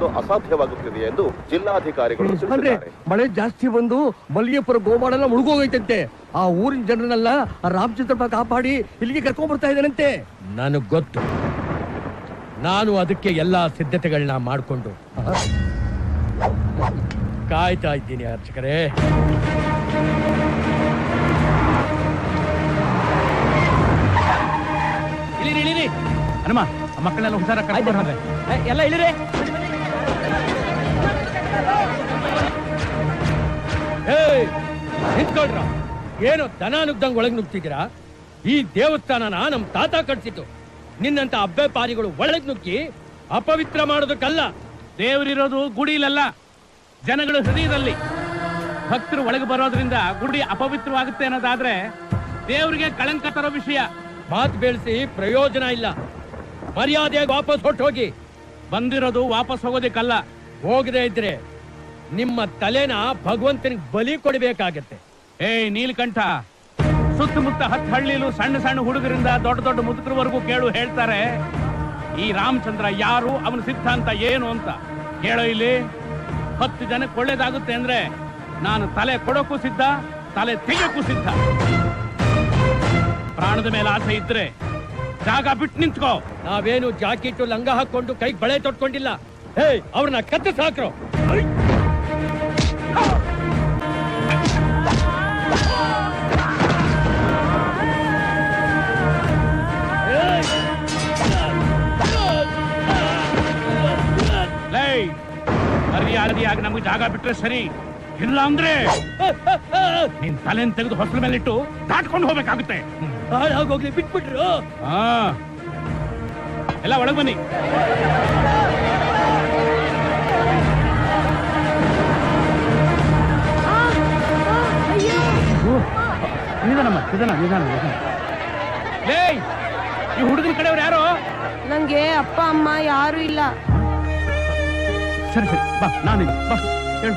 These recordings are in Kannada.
ತಡೆಯುವುದು ಅಸಾಧ್ಯವಾಗುತ್ತಿದೆ ಎಂದು ಜಿಲ್ಲಾಧಿಕಾರಿಗಳು ತಿಳಿಸಿದ್ದಾರೆ. ಮಳೆ ಜಾಸ್ತಿ ಬಂದು ಮಲ್ಲಿಗೆಪುರ ಗೋಮಾಳೆಲ್ಲ ಮುಳುಗೋಗೈತಂತೆ. ಆ ಊರಿನ ಜನರನ್ನೆಲ್ಲ ರಾಮಚಂದ್ರಪ್ಪ ಕಾಪಾಡಿ ಇಲ್ಲಿಗೆ ಕರ್ಕೊಂಡ್ ಬರ್ತಾ ಇದ್ದಾನಂತೆ. ನನಗ್ ಗೊತ್ತು. ನಾನು ಅದಕ್ಕೆ ಎಲ್ಲಾ ಸಿದ್ಧತೆಗಳನ್ನ ಮಾಡಿಕೊಂಡು ಕಾಯ್ತಾ ಇದ್ದೀನಿ ಅರ್ಚಕರೇ. ಇಳಿರಿ ಹನುಮ, ಮಕ್ಕಳೆಲ್ಲ ಹುಷಾರ ಎಲ್ಲ ಇಳಿರಿ. ನಿಂತ್ಕೊಳ್ರ, ಏನು ದನ ನುಗ್ದಂಗ್ ಒಳಗ್ ನುಗ್ತಿದ್ದೀರಾ? ಈ ದೇವಸ್ಥಾನನ ನಮ್ ತಾತ ಕಟ್ಸಿತ್ತು. ನಿನ್ನಂತ ಅಬ್ಬೆ ಪಾರಿಗಳು ಒಳಗ್ ನುಗ್ಗಿ ಅಪವಿತ್ರ ಮಾಡೋದಕ್ಕಲ್ಲ. ದೇವರಿರೋದು ಗುಡಿಲಲ್ಲ, ಜನಗಳ ಹೃದಯದಲ್ಲಿ. ಭಕ್ತರು ಒಳಗೆ ಬರೋದ್ರಿಂದ ಗುಡಿ ಅಪವಿತ್ರವಾಗುತ್ತೆ ಅನ್ನೋದಾದ್ರೆ ದೇವರಿಗೆ ಕಳಂಕ ತರೋ ವಿಷಯ. ಮಾತು ಬೆಳೆಸಿ ಪ್ರಯೋಜನ ಇಲ್ಲ. ಮರ್ಯಾದೆಯಾಗಿ ವಾಪಸ್ ಹೊಟ್ಟೋಗಿ. ಬಂದಿರೋದು ವಾಪಸ್ ಹೋಗೋದಕ್ಕಲ್ಲ. ಹೋಗದೆ ಇದ್ರೆ ನಿಮ್ಮ ತಲೆನ ಭಗವಂತನಿಗೆ ಬಲಿ ಕೊಡಬೇಕಾಗತ್ತೆ. ನೀಲಕಂಠ, ಸುತ್ತಮುತ್ತ 10 ಹಳ್ಳಿಲು ಸಣ್ಣ ಸಣ್ಣ ಹುಡುಗರಿಂದ ದೊಡ್ಡ ದೊಡ್ಡ ಮುದುಕರವರೆಗೂ ಕೇಳು ಹೇಳ್ತಾರೆ ಈ ರಾಮಚಂದ್ರ ಯಾರು, ಅವನ ಸಿದ್ಧಾಂತ ಏನು ಅಂತ. ಕೇಳೋ ಇಲ್ಲಿ, 10 ಜನಕ್ಕೆ ಒಳ್ಳೇದಾಗುತ್ತೆ ಅಂದ್ರೆ ನಾನು ತಲೆ ಕೊಡೋಕ್ಕೂ ಸಿದ್ಧ, ತಲೆ ತೆಗೆಯೋಕ್ಕೂ ಸಿದ್ಧ. ಪ್ರಾಣದ ಮೇಲೆ ಆಸೆ ಇದ್ರೆ ಜಾಗ ಬಿಟ್ಟು ನಿಂತ್ಕೋ. ನಾವೇನು ಜಾಕೆಟ್ ಲಂಗ ಹಾಕೊಂಡು ಕೈ ಬಳೆ ತೊಟ್ಕೊಂಡಿಲ್ಲ. ಅವ್ರನ್ನ ಕತ್ತರಿಸಿ ಹಾಕ್ರೋ. ಮರ್ಯಾದೆಯಾಗಿ ನಮ್ಗೆ ಜಾಗ ಬಿಟ್ರೆ ಸರಿ, ಇಲ್ಲ ಅಂದ್ರೆ ನಿನ್ ತಲೆನ್ ತೆಗೆದು ಹೊಸಲ ಮೇಲಿಟ್ಟು ದಾಟ್ಕೊಂಡು ಹೋಗ್ಬೇಕಾಗುತ್ತೆ. ಹಾಳಾಗೋಗ್ಲಿ, ಬಿಟ್ಬಿಟ್ರು. ಎಲ್ಲ ಒಳಗ್ ಬನ್ನಿ. ಈ ಹುಡುಗನ ಕಡೆಯವ್ರು ಯಾರು? ನಂಗೆ ಅಪ್ಪ ಅಮ್ಮ ಯಾರು ಇಲ್ಲ. ಸರಿ ಸರಿ, ಬಾ, ನಾನಿಲ್ಲ, ಬಾ ಹೇಳು.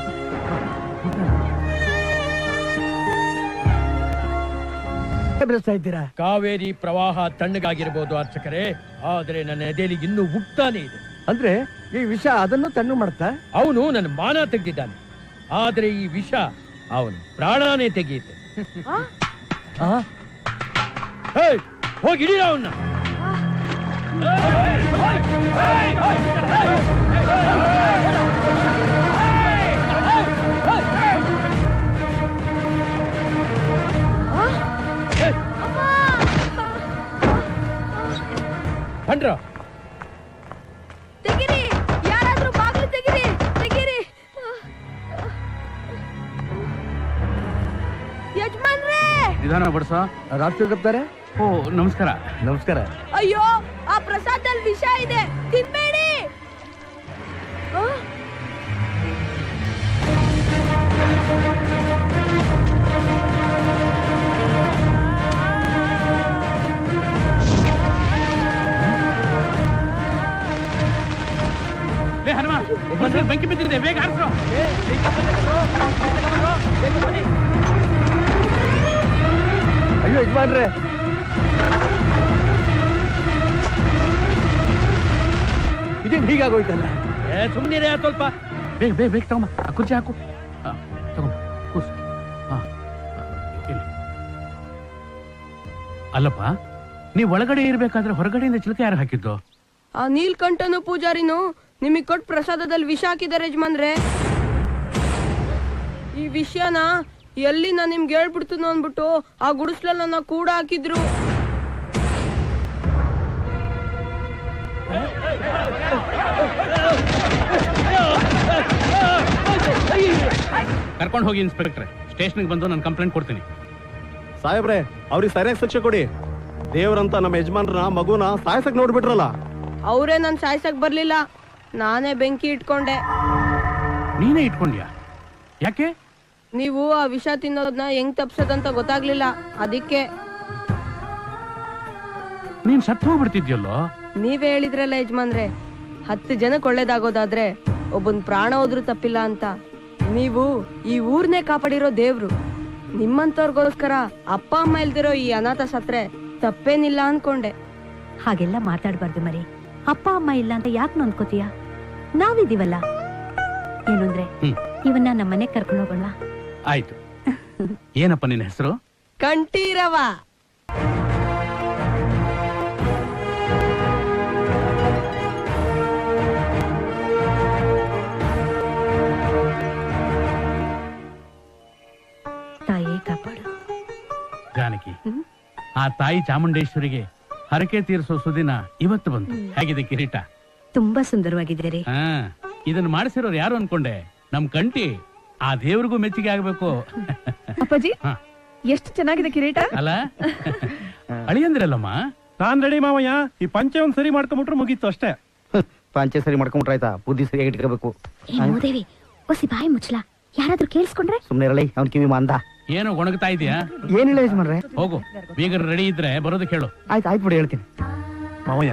ಕಾವೇರಿ ಪ್ರವಾಹ ತಣ್ಣಗಾಗಿರ್ಬೋದು ಅರ್ಚಕರೇ, ಆದ್ರೆ ನನ್ನ ಎದೆಯಲ್ಲಿ ಇನ್ನೂ ಉಕ್ತಾನೆ ಇದೆ. ಅಂದ್ರೆ ಈ ವಿಷ ಅದನ್ನು ತಣ್ಣು ಮಾಡ್ತಾ? ಅವನು ನನ್ನ ಮಾನ ತೆಗೆದಿದ್ದಾನೆ, ಆದ್ರೆ ಈ ವಿಷ ಅವನು ಪ್ರಾಣನೇ ತೆಗೆಯುತ್ತೆ. ಹೋಗಿ ಹಿಡೀರ ಅವನ್ನ. ಬಂದ್ರ ತೆಗಿರಿ, ಯಾರಾದ್ರೂ ಬಾಗಿಲು ತೆಗಿರಿ, ತೆಗಿರಿ. ಯಜಮಾನ್ರೇ, ನಿಧಾನ ಬಡ್ಸ. ರಾಷ್ಟ್ರಪತಾರೆ. ಓ, ನಮಸ್ಕಾರ. ನಮಸ್ಕಾರ. ಅಯ್ಯೋ, ಆ ಪ್ರಸಾದದಲ್ಲಿ ವಿಷ ಇದೆ, ತಿನ್ಬೇಡಿ. ಹನುಮ, ಬೆಂಕಿ ಬಿದ್ದಿದೆ, ಬೇಗ ಹಾರಿಸು. ಅಯ್ಯೋ ಯಜಮಾನ್ರೆ, ಇದೇನು ಹೀಗಾಗೋಯ್ತಲ್ಲ. ಸುಮ್ಮನೆ ಸ್ವಲ್ಪ ಬೇಗ ಬೇಗ ಬೇಗ ತಗೊಂಬ, ಕುರ್ಚಿ ಹಾಕು. ತಗೊಂಬ, ಕೂಸು. ಅಲ್ಲಪ್ಪ, ನೀವ್ ಒಳಗಡೆ ಇರ್ಬೇಕಾದ್ರೆ ಹೊರಗಡೆಯಿಂದ ಚಿಲಕ ಯಾರು ಹಾಕಿದ್ದು? ಆ ನೀಲ್ಕಂಠನು ಪೂಜಾರಿನು ನಿಮಗ್ ಕೊಟ್ಟು ಪ್ರಸಾದದಲ್ಲಿ ವಿಷ ಹಾಕಿದ್ದಾರೆ ಯಜಮಾನ್ರೆ. ಈ ವಿಷಯನ ಎಲ್ಲಿ ನಾನು ನಿಮ್ಗೆ ಹೇಳ್ಬಿಡ್ತೀನೋ ಅಂದ್ಬಿಟ್ಟು ಆ ಗುಡಿಸ್ಲನ್ನ ಕೂಡ ಹಾಕಿದ್ರು. ಕರ್ಕೊಂಡು ಹೋಗಿ ಇನ್ಸ್ಪೆಕ್ಟ್ರೆ, ಸ್ಟೇಷನ್ಗೆ ಬಂದು ನಾನು ಕಂಪ್ಲೇಂಟ್ ಕೊಡ್ತೀನಿ. ಸಾಹೇಬ್ರೆ, ಅವ್ರಿಗೆ ಸರಿಯಾಗಿ ಶಿಕ್ಷೆ ಕೊಡಿ. ದೇವ್ರಂತ ನಮ್ಮ ಯಜಮಾನ್ರ ಮಗುನ ಸಾಯ್ಸಕ್ ನೋಡ್ಬಿಟ್ರಲ್ಲ. ಅವರೇ ನನ್ ಸಾಯ್ಸಕ್ ಬರ್ಲಿಲ್ಲ, ನಾನೇ ಬೆಂಕಿ ಇಟ್ಕೊಂಡೆ. ನೀನೇ ಇಟ್ಕೊಂಡ್ಯಾ? ಯಾಕೆ? ನೀವು ಆ ವಿಷ ತಿನ್ನೋದನ್ನ ಹೆಂಗ್ ತಪ್ಸೋದಂತ ಗೊತ್ತಾಗ್ಲಿಲ್ಲ, ಅದಕ್ಕೆ. ನೀನ್ ಸತ್ತು ಹೋಗ್ಬಿಡ್ತಿದ್ಯಲ್ಲೋ. ನೀವೇ ಹೇಳಿದ್ರಲ್ಲ ಯಜಮಾನ್ರೆ, 10 ಜನಕ್ಕೆ ಒಳ್ಳೇದಾಗೋದಾದ್ರೆ ಒಬ್ಬನ್ ಪ್ರಾಣ ಹೋದ್ರೂ ತಪ್ಪಿಲ್ಲ ಅಂತ. ನೀವು ಈ ಊರ್ನೇ ಕಾಪಾಡಿರೋ ದೇವ್ರು. ನಿಮ್ಮಂತವ್ರಿಗೋಸ್ಕರ ಅಪ್ಪ ಅಮ್ಮ ಇಲ್ದಿರೋ ಈ ಅನಾಥ ಸತ್ರೆ ತಪ್ಪೇನಿಲ್ಲ ಅನ್ಕೊಂಡೆ. ಹಾಗೆಲ್ಲ ಮಾತಾಡ್ಬಾರ್ದು ಮರಿ. ಅಪ್ಪ ಅಮ್ಮ ಇಲ್ಲ ಅಂತ ಯಾಕೆ ನೊಂದ್ಕೋತೀಯ? ನಾವಿದೀವಲ್ಲ. ಏನು ಅಂದ್ರೆ ಇವನ್ನ ನಮ್ಮನೆ ಕರ್ಕೊಂಡು ಹೋಗೋಣ. ಆಯ್ತು. ಏನಪ್ಪ ನಿನ್ನ ಹೆಸರು? ಕಂಠೀರವ. ತಾಯೇ ಕಾಪಾಡು. ಜಾನಕಿ, ಆ ತಾಯಿ ಚಾಮುಂಡೇಶ್ವರಿಗೆ ಹರಕೆ ತೀರಿಸೋ ಸುದಿನ ಇವತ್ತು ಬಂತು. ಹೇಗಿದೆ ಕಿರೀಟ? ತುಂಬಾ ಸುಂದರವಾಗಿದ್ದೀರಿ. ಹಾ, ಇದನ್ನ ಮಾಡಿಸಿರೋರು ಯಾರು ಅನ್ಕೊಂಡೆ? ನಮ್ ಕಂಠಿ. ಆ ದೇವ್ರಿಗೂ ಮೆಚ್ಚುಗೆ ಆಗ್ಬೇಕು. ಅಪ್ಪಾಜಿ ಹಾ. ಎಷ್ಟು ಚೆನ್ನಾಗಿದೆ ಕಿರೀಟ. ಅಲ್ಲ ಅಳಿಯಂದ್ರಲ್ಲಮ್ಮ. ನಾನ್ ರೆಡಿ ಮಾವಯ್ಯ. ಈ ಪಂಚೆ ಒಂದ್ ಸರಿ ಮಾಡ್ಕೊಂಡ್ಬಿಟ್ರೆ ಮುಗೀತು ಅಷ್ಟೇ. ಪಂಚೆ ಸರಿ ಮಾಡ್ಕೊಂಡ್ಬಿಟ್ರೆ ಆಯ್ತಾ? ಬುದ್ಧಿ ಸರಿಯಾಗಿ ಇಟ್ಕೋಬೇಕು. ಏ ಮೂದೇವಿ, ಒಸಿ ಬಾಯಿ ಮುಚ್ಚಲ. ಯಾರಾದ್ರೂ ಕೇಳಿಸ್ಕೊಂಡ್ರೆ? ಸುಮ್ನೆ ಇರಲಿ, ಅವ್ನ್ ಕಿವಿ ಮಂದ. ಏನೋ ಗೊಣಗ್ತಾ ಇದೆಯಾ? ಏನಿಲ್ಲ ಯಜಮಾನ್ರೆ. ಹೋಗು, ಬೀಗರ ರೆಡಿ ಇದ್ರೆ ಬರೋದಕ್ಕೆ ಹೇಳು. ಆಯ್ತು ಆಯ್ತು ಬಿಡಿ, ಹೇಳ್ತೀನಿ. ಮಾವಯ್ಯ,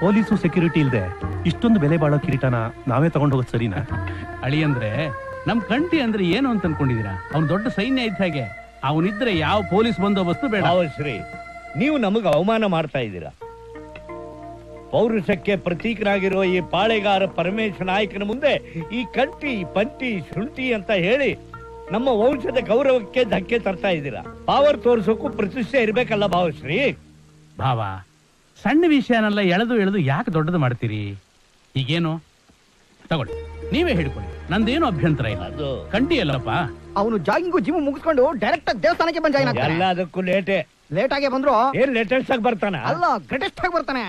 ಪೊಲೀಸು ಸೆಕ್ಯೂರಿಟಿ ಇಲ್ದೆ ಇಷ್ಟೊಂದು ಬೆಲೆ ಬಾಳೋ ಕಿರೀಟನ ನಾವೇ ತಗೊಂಡ್ ಹೋಗೋದು ಸರಿನಾ? ಅಳಿಯಂದ್ರೆ ನಮ್ ಕಂಠಿ ಅಂದ್ರೆ ಏನು ಅಂತ ಅನ್ಕೊಂಡಿದೀರಾ? ಅವ್ನು ದೊಡ್ಡ ಸೈನ್ಯ ಇದ್ದ ಹಾಗೆ. ಅವನಿದ್ರೆ ಯಾವ ಪೊಲೀಸ್ ಬಂದೋಬಸ್ತು ಬೇಡ. ಶ್ರೀ, ನೀವು ನಮಗೆ ಅವಮಾನ ಮಾಡ್ತಾ ಇದ್ದೀರಾ. ಪೌರುಷಕ್ಕೆ ಪ್ರತೀಕನಾಗಿರೋ ಈ ಪಾಳೆಗಾರ ಪರಮೇಶ ನಾಯಕನ ಮುಂದೆ ಈ ಕಂಠಿ, ಪಂಟಿ, ಶುಂಠಿ ಅಂತ ಹೇಳಿ ನಮ್ಮ ವಂಶದ ಗೌರವಕ್ಕೆ ಧಕ್ಕೆ ತರ್ತಾ ಇದ್ದೀರಾ. ಪಾವರ್ ತೋರ್ಸೋಕು ಪ್ರತಿಷ್ಠೆ ಇರ್ಬೇಕಲ್ಲ ಭಾವಶ್ರೀ. ಭಾವ, ಸಣ್ಣ ವಿಷಯನೆಲ್ಲ ಎಳೆದು ಯಾಕೆ ದೊಡ್ಡದು ಮಾಡ್ತೀರಿ? ಈಗೇನು ತಗೊಳ್ಳಿ, ನೀವೇ ಹಿಡ್ಕೊಳ್ಳಿ, ನಂದೇನು ಅಭ್ಯಂತರ ಇಲ್ಲ. ಅದು ಕಂಠಿ ಅಲ್ಲಪ್ಪ. ಅವನು ಜಾಗಿಂಗು ಜಿಮ್ ಮುಗಿಸ್ಕೊಂಡು ಡೈರೆಕ್ಟ್ ದೇವಸ್ಥಾನಕ್ಕೆ ಬಂದ ಜಾಯಿನ್ ಆಗ್ತಾನೆ. ಎಲ್ಲದಕ್ಕೂ ಲೇಟೆ. ಲೇಟ್ ಆಗಿ ಬಂದ್ರು ಏನ್ ಲೇಟೆಸ್ಟ್ ಆಗಿ ಬರ್ತಾನ? ಅಲ್ಲ, ಗ್ರೇಟೆಸ್ಟ್ ಆಗಿ ಬರ್ತಾನೆ.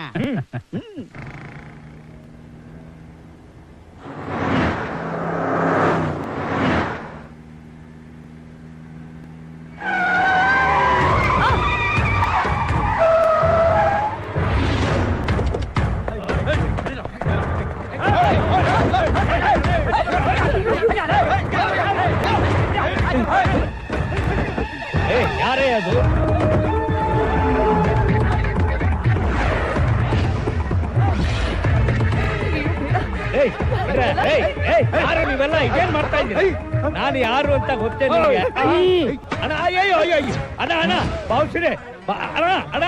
ಯಾರೇ ಅದು? ಯಾರು ನೀವೆಲ್ಲ? ಇದೇನ್ ಮಾಡ್ತಾ ಇದ್ದೀರಿ? ನಾನು ಯಾರು ಅಂತ ಗೊತ್ತೇ ನಿಮಗೆ? ಅಣ್ಣ, ಅಯ್ಯೋ ಅಯ್ಯೋ ಅಯ್ಯೋ, ಅಣ್ಣ ಅಣ್ಣ, ಭಾವಶ್ರೀ, ಅಣ್ಣ ಅಣ್ಣ,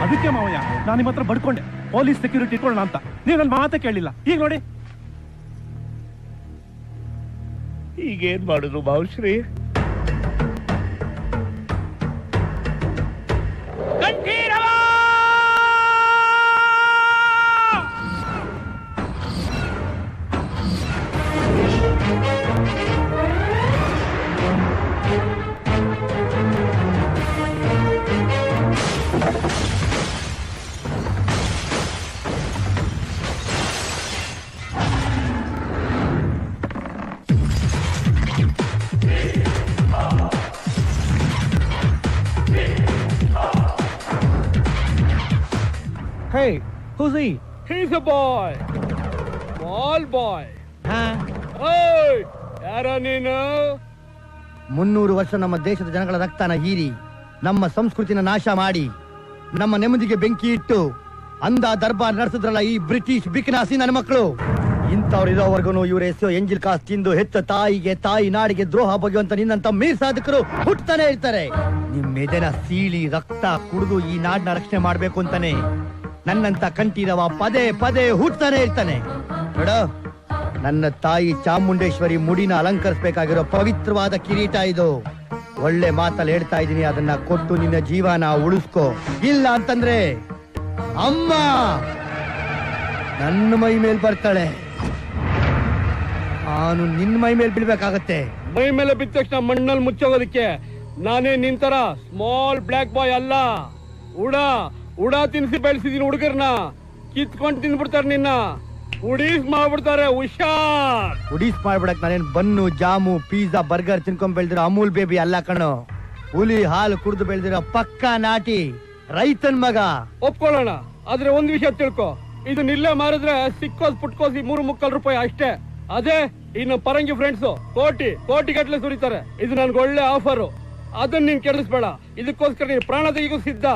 ಅದಕ್ಕೆ ಮಾವಯ್ಯ ನಾನು ನಿಮ್ಮ ಹತ್ರ ಬಡ್ಕೊಂಡೆ ಪೊಲೀಸ್ ಸೆಕ್ಯೂರಿಟಿ ಇಟ್ಕೊಳ್ಳೋಣ ಅಂತ. ನೀವು ನನ್ನ ಮಾತೇ ಕೇಳಿಲ್ಲ. ಈಗ ನೋಡಿ, ಈಗೇನ್ ಮಾಡುದು ಭಾವಶ್ರೀ? Hey, who's he? He's a boy, small boy. Hey, ಯಾರ ನೀನು? 300 ವರ್ಷ ನಮ್ಮ ದೇಶದ ಜನಗಳ ರಕ್ತನ ಹೀರಿ, ನಮ್ಮ ಸಂಸ್ಕೃತಿನ ನಾಶ ಮಾಡಿ, ನಮ್ಮ ನೆಮ್ಮದಿಗೆ ಬೆಂಕಿ ಇಟ್ಟು ಅಂದ ದರ್ಬಾರ್ ನಡೆಸಿದ್ರಲ್ಲ ಈ ಬ್ರಿಟಿಷ್ ಬಿಕ್ನಾಸಿ ನನ್ನ ಮಕ್ಕಳು. ಇಂಥವ್ರು ಇರೋವರೆಗೂ ಇವ್ರ ಎಸೆಯೋ ಎಂಜಿಲ್ ಕಾಸ್ ತಿಂದು ಹೆತ್ತ ತಾಯಿಗೆ, ತಾಯಿ ನಾಡಿಗೆ ದ್ರೋಹ ಬಗೆಯುವಂತ ನಿನ್ನಂತ ಮೀರ್ ಸಾಧಕರು ಹುಟ್ಟತಾನೆ ಇರ್ತಾರೆ. ನಿಮ್ ಎದೆನ ಸೀಳಿ ರಕ್ತ ಕುಡಿದು ಈ ನಾಡನ್ನ ರಕ್ಷಣೆ ಮಾಡ್ಬೇಕು ಅಂತಾನೆ ನನ್ನಂತ ಕಂಠೀರವ ಪದೇ ಪದೇ ಹುಟ್ಟತಾನೆ ಇರ್ತಾನೆ. ನೋಡ, ನನ್ನ ತಾಯಿ ಚಾಮುಂಡೇಶ್ವರಿ ಮುಡಿನ ಅಲಂಕರಿಸಬೇಕಾಗಿರೋ ಪವಿತ್ರವಾದ ಕಿರೀಟ ಇದು. ಒಳ್ಳೆ ಮಾತಲ್ಲಿ ಹೇಳ್ತಾ ಇದೀನಿ, ಅದನ್ನ ಕೊಟ್ಟು ನಿನ್ನ ಜೀವನ ಉಳಿಸ್ಕೋ. ಇಲ್ಲ ಅಂತಂದ್ರೆ ಅಮ್ಮ ನನ್ನ ಮೈ ಮೇಲ್ ಬರ್ತಾಳೆ, ನಾನು ನಿನ್ನ ಮೈ ಮೇಲ್ ಬೀಳ್ಬೇಕಾಗತ್ತೆ. ಮೈ ಮೇಲೆ ಬಿದ್ದ ತಕ್ಷಣ ಮಣ್ಣಲ್ಲಿ ಮುಚ್ಚೋಗೋದಕ್ಕೆ ನಾನೇ ನಿಂತರ ಸ್ಮಾಲ್ ಬ್ಲ್ಯಾಕ್ ಬಾಯ್ ಅಲ್ಲ. ಉಡ ತಿನ್ಸಿ ಬೆಳೆಸಿದೀನಿ. ಹುಡುಗರ್ನ ಕಿತ್ಕೊಂಡು ತಿನ್ಬಿಡ್ತಾರೆ, ನಿನ್ನ ಉಡೀಸ್ ಮಾಡ್ಬಿಡ್ತಾರೆ. ಹುಷಾರ್. ಉಡೀಸ್ ಮಾಡ್ಬಿಡಕ್ ನಾನೇನ್ ಬನ್ನು, ಜಾಮು, ಪಿಜ್ಜಾ, ಬರ್ಗರ್ ತಿನ್ಕೊಂಡ್ ಬೆಳ್ದಿರೋ ಅಮೂಲ್ ಬೇಬಿ ಅಲ್ಲ ಕಣೋ. ಹುಲಿ ಹಾಲು ಕುಡಿದು ಬೆಳ್ದಿರೋ ಪಕ್ಕಾ ನಾಟಿ ರೈತನ್ ಮಗ. ಒಪ್ಕೊಳ್ಳೋಣ, ಆದ್ರೆ ಒಂದ್ ವಿಷಯ ತಿಳ್ಕೊ, ಇದನ್ನ ಇಲ್ಲೇ ಮಾರಿದ್ರೆ ಸಿಕ್ಕೋಸ್ ಪುಟ್ಕೋಸಿ 3 ರೂಪಾಯಿ ಅಷ್ಟೇ. ಅದೇ ಇನ್ನು ಪರಂಗಿ ಫ್ರೆಂಡ್ಸ್ ಕೋಟಿ ಗಟ್ಲೆ ಸುರಿತಾರೆ. ಇದು ನನ್ಗೆ ಒಳ್ಳೆ ಆಫರು, ಅದನ್ನ ನೀನ್ ಕೆಡಿಸ್ಬೇಡ. ಇದಕ್ಕೋಸ್ಕರ ನೀನ್ ಪ್ರಾಣ ತೆಗಿಗೂ ಸಿದ್ಧ.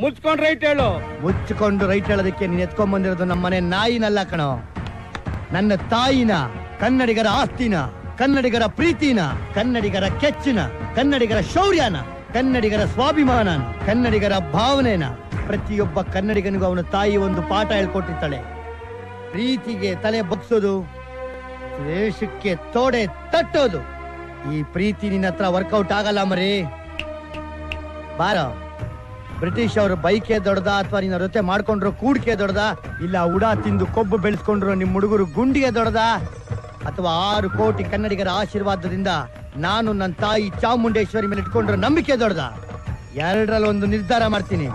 ಮುಚ್ಕೊಂಡ್ ರೈಟ್ ಹೇಳು. ಮುಚ್ಚಿಕೊಂಡು ರೈಟ್ ಹೇಳೋದಕ್ಕೆ ನೀನ್ ಎತ್ಕೊಂಡ್ ಬಂದಿರೋದು ನಮ್ಮನೆ ನಾಯಿನಲ್ಲ ಕಣೋ, ನನ್ನ ತಾಯಿನ, ಕನ್ನಡಿಗರ ಆಸ್ತಿನ, ಕನ್ನಡಿಗರ ಪ್ರೀತಿನ, ಕನ್ನಡಿಗರ ಕೆಚ್ಚಿನ, ಕನ್ನಡಿಗರ ಶೌರ್ಯನ, ಕನ್ನಡಿಗರ ಸ್ವಾಭಿಮಾನನ, ಕನ್ನಡಿಗರ ಭಾವನೆನ. ಪ್ರತಿಯೊಬ್ಬ ಕನ್ನಡಿಗನಿಗೂ ಅವನ ತಾಯಿ ಒಂದು ಪಾಠ ಹೇಳ್ಕೊಟ್ಟಿರ್ತಾಳೆ. ಪ್ರೀತಿಗೆ ತಲೆ ಬಗ್ಸೋದು, ದ್ವೇಷಕ್ಕೆ ತೋಡೆ ತಟ್ಟೋದು. ಈ ಪ್ರೀತಿ ನಿನ್ನ ಹತ್ರ ವರ್ಕೌಟ್ ಆಗಲ್ಲ ಮರಿ. ಬಾರ, ಬ್ರಿಟಿಷ್ ಅವರು ಬೈಕೆ ದೊಡ್ಡದ ಅಥವಾ ನಿನ್ನ ಜೊತೆ ಮಾಡ್ಕೊಂಡ್ರು ಕೂಡ್ಕೆ ದೊಡ್ಡದ, ಇಲ್ಲ ಉಡ ತಿಂದು ಕೊಬ್ಬು ಬೆಳೆಸ್ಕೊಂಡ್ರು ನಿಮ್ ಹುಡುಗರು ಗುಂಡಿಗೆ ದೊಡ್ಡದ, ಅಥವಾ 6 ಕೋಟಿ ಕನ್ನಡಿಗರ ಆಶೀರ್ವಾದದಿಂದ ನಾನು ನನ್ನ ತಾಯಿ ಚಾಮುಂಡೇಶ್ವರಿ ಮೇಲೆ ಇಟ್ಕೊಂಡ್ರು ನಂಬಿಕೆ ದೊಡ್ಡದ? ಎರಡರಲ್ಲಿ ಒಂದು ನಿರ್ಧಾರ ಮಾಡ್ತೀನಿ.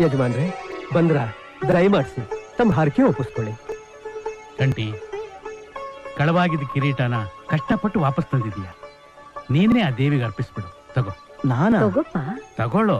ಯಜಮಾನ್ರೆ ಬಂದ್ರ, ದಯಮಾಡಿಸಿ ತಮ್ಮ ಹರಕೆ ಒಪ್ಪಿಸ್ಕೊಳ್ಳಿ. ಕಂಟಿ, ಕಳವಾಗಿದ್ದ ಕಿರೀಟನ ಕಷ್ಟಪಟ್ಟು ವಾಪಸ್ ತಂದಿದೀಯ. ನೀನೇ ಆ ದೇವಿಗೆ ಅರ್ಪಿಸ್ಬಿಡು. ತಗೋ. ನಾನಾ? ತಗೋಪ್ಪ. ತಗೊಳ್ಳೋ.